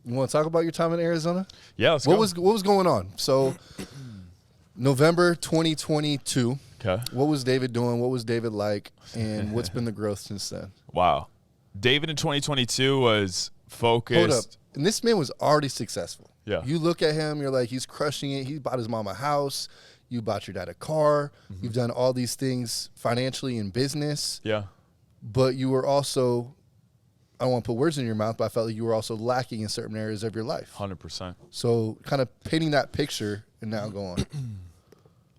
You want to talk about your time in Arizona? Yeah, let's go. What was going on? So November 2022. Okay. What was David doing? What was David like? And what's been the growth since then? Wow. David in 2022 was focused. Hold up. And this man was already successful. Yeah. You look at him, you're like, he's crushing it. He bought his mom a house. You bought your dad a car. Mm-hmm. You've done all these things financially in business. Yeah. But you were also, I don't want to put words in your mouth, but I felt like you were also lacking in certain areas of your life. 100%. So kind of painting that picture and now go on.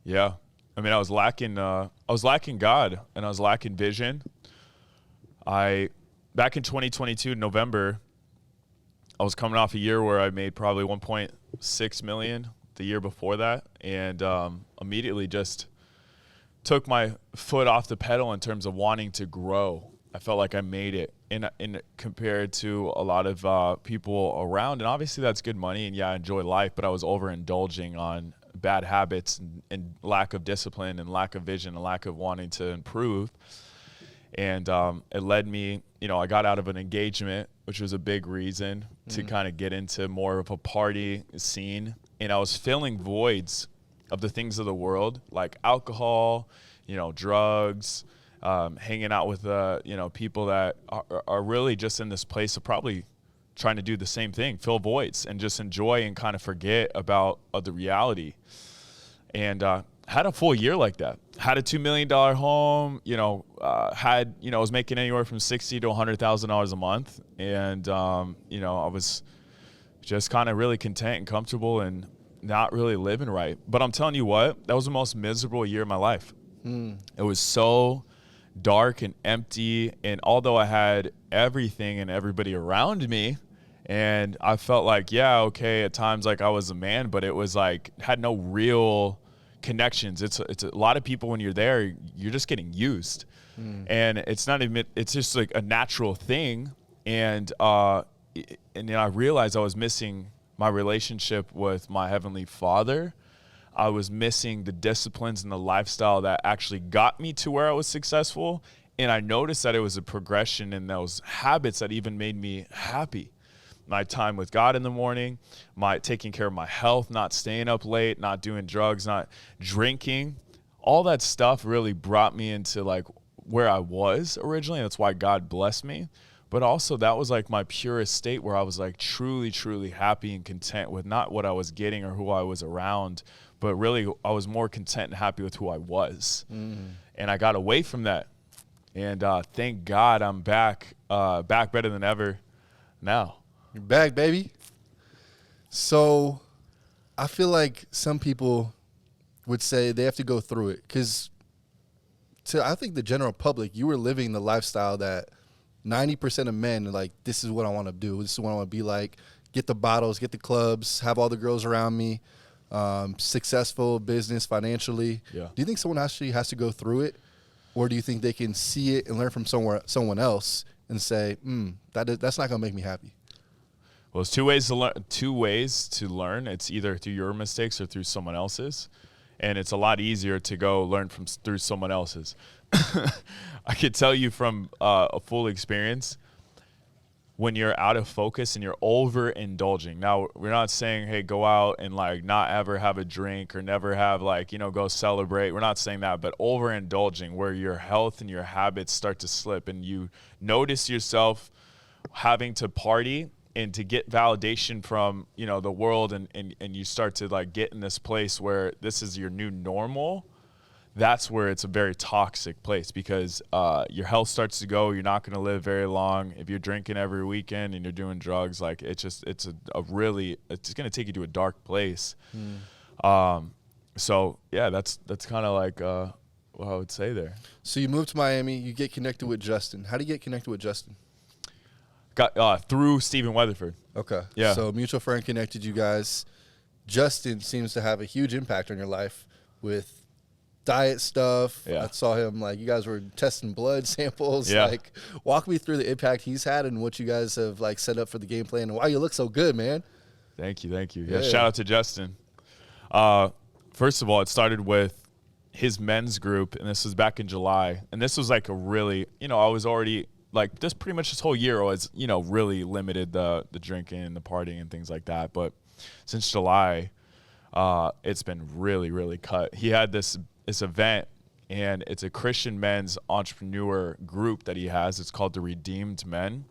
Yeah. I mean, I was lacking God, and I was lacking vision. Back in 2022, November, I was coming off a year where I made probably 1.6 million the year before that, and immediately just took my foot off the pedal in terms of wanting to grow. I felt like I made it in compared to a lot of people around, and obviously that's good money, and yeah, I enjoy life, but I was overindulging on bad habits and lack of discipline and lack of vision and lack of wanting to improve. And it led me, I got out of an engagement, which was a big reason to kind of get into more of a party scene. And I was filling voids of the things of the world, like alcohol, drugs, hanging out with, people that are really just in this place of probably trying to do the same thing, fill voids and just enjoy and kind of forget about the reality. And had a full year like that. Had a $2 million home, was making anywhere from $60,000 to $100,000 a month. And, I was just kind of really content and comfortable and not really living right. But I'm telling you what, that was the most miserable year of my life. It was so dark and empty. And although I had everything and everybody around me, and I felt like, yeah, okay, at times like I was a man, but it was like had no real connections. It's a lot of people when you're there, you're just getting used, and it's not even. It's just like a natural thing, and then I realized I was missing my relationship with my Heavenly Father. I was missing the disciplines and the lifestyle that actually got me to where I was successful, and I noticed that it was a progression in those habits that even made me happy. My time with God in the morning, my taking care of my health, not staying up late, not doing drugs, not drinking, all that stuff really brought me into like where I was originally. That's why God blessed me. But also that was like my purest state where I was like truly, truly happy and content with not what I was getting or who I was around, but really I was more content and happy with who I was. And I got away from that. And thank God I'm back better than ever now. You're back, baby. So I feel like some people would say they have to go through it because I think the general public, you were living the lifestyle that 90% of men are like, this is what I want to do. This is what I want to be like. Get the bottles, get the clubs, have all the girls around me, successful business financially. Yeah. Do you think someone actually has to go through it? Or do you think they can see it and learn from someone else and say, that's not going to make me happy? Well, there's two ways to learn. It's either through your mistakes or through someone else's. And it's a lot easier to go learn through someone else's. I could tell you from a full experience, when you're out of focus and you're overindulging. Now, we're not saying, hey, go out and like not ever have a drink or never have go celebrate. We're not saying that, but overindulging where your health and your habits start to slip and you notice yourself having to party and to get validation from, the world and you start to like get in this place where this is your new normal. That's where it's a very toxic place because your health starts to go. You're not going to live very long. If you're drinking every weekend and you're doing drugs, like it's going to take you to a dark place. So yeah, that's kind of like what I would say there. So you moved to Miami, you get connected with Justin. How do you get connected with Justin? Got through Stephen Weatherford. Okay. Yeah. So mutual friend connected you guys. Justin seems to have a huge impact on your life with diet stuff. Yeah. I saw him, you guys were testing blood samples. Yeah. Walk me through the impact he's had and what you guys have, set up for the game plan. And why you look so good, man. Thank you. Yeah, shout out to Justin. First of all, it started with his men's group, and this was back in July. And this was a really, I was already like this pretty much this whole year was, you know, really limited the drinking and the partying and things like that. But since July, it's been really, really cut. He had this event, and it's a Christian men's entrepreneur group that he has. It's called the Redeemed Men.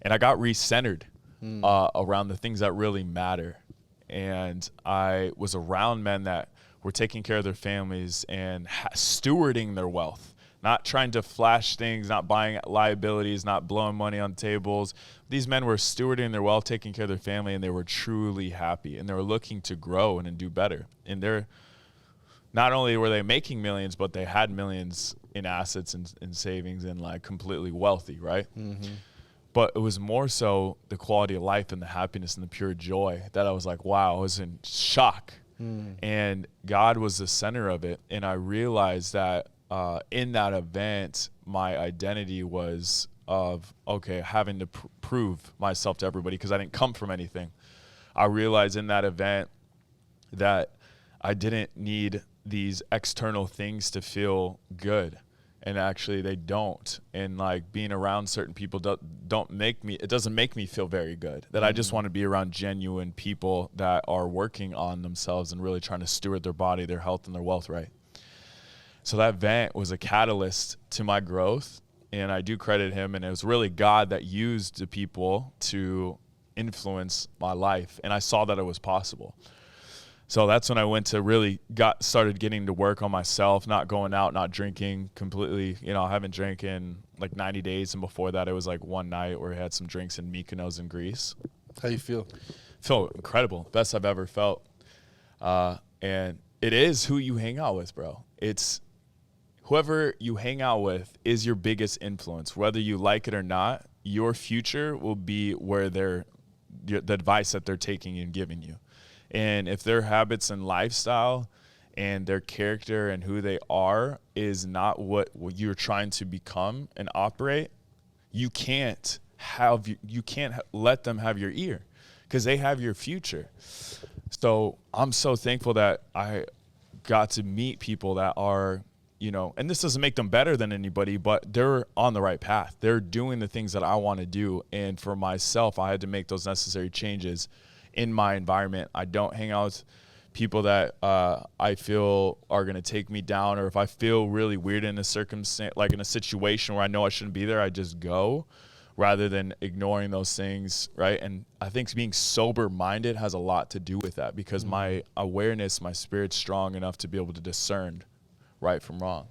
And I got recentered around the things that really matter. And I was around men that were taking care of their families and stewarding their wealth, not trying to flash things, not buying liabilities, not blowing money on tables. These men were stewarding their wealth, taking care of their family, and they were truly happy. And they were looking to grow and do better. And they're not only were they making millions, but they had millions in assets and savings and like completely wealthy, right? Mm-hmm. But it was more so the quality of life and the happiness and the pure joy that I was like, wow, I was in shock. And God was the center of it. And I realized that in that event, my identity was of, okay, having to prove myself to everybody because I didn't come from anything. I realized in that event that I didn't need these external things to feel good. And actually they don't. And like being around certain people it doesn't make me feel very good. That I just want to be around genuine people that are working on themselves and really trying to steward their body, their health, and their wealth right. So that event was a catalyst to my growth, and I do credit him, and it was really God that used the people to influence my life, and I saw that it was possible. So that's when I went to started getting to work on myself, not going out, not drinking completely. You know, I haven't drank in like 90 days. And before that, it was like one night where I had some drinks in Mykonos in Greece. How you feel? Feel incredible. Best I've ever felt. And it is who you hang out with, bro. It's whoever you hang out with is your biggest influence. Whether you like it or not, your future will be where the advice that they're taking and giving you. And if their habits and lifestyle and their character and who they are is not what you're trying to become and operate, you can't let them have your ear because they have your future. So I'm so thankful that I got to meet people that are, you know, and this doesn't make them better than anybody, but they're on the right path. They're doing the things that I want to do. And for myself, I had to make those necessary changes in my environment. I don't hang out with people that I feel are going to take me down, or if I feel really weird in a circumstance, like in a situation where I know I shouldn't be there, I just go rather than ignoring those things, right? And I think being sober-minded has a lot to do with that because my awareness, my spirit's strong enough to be able to discern right from wrong.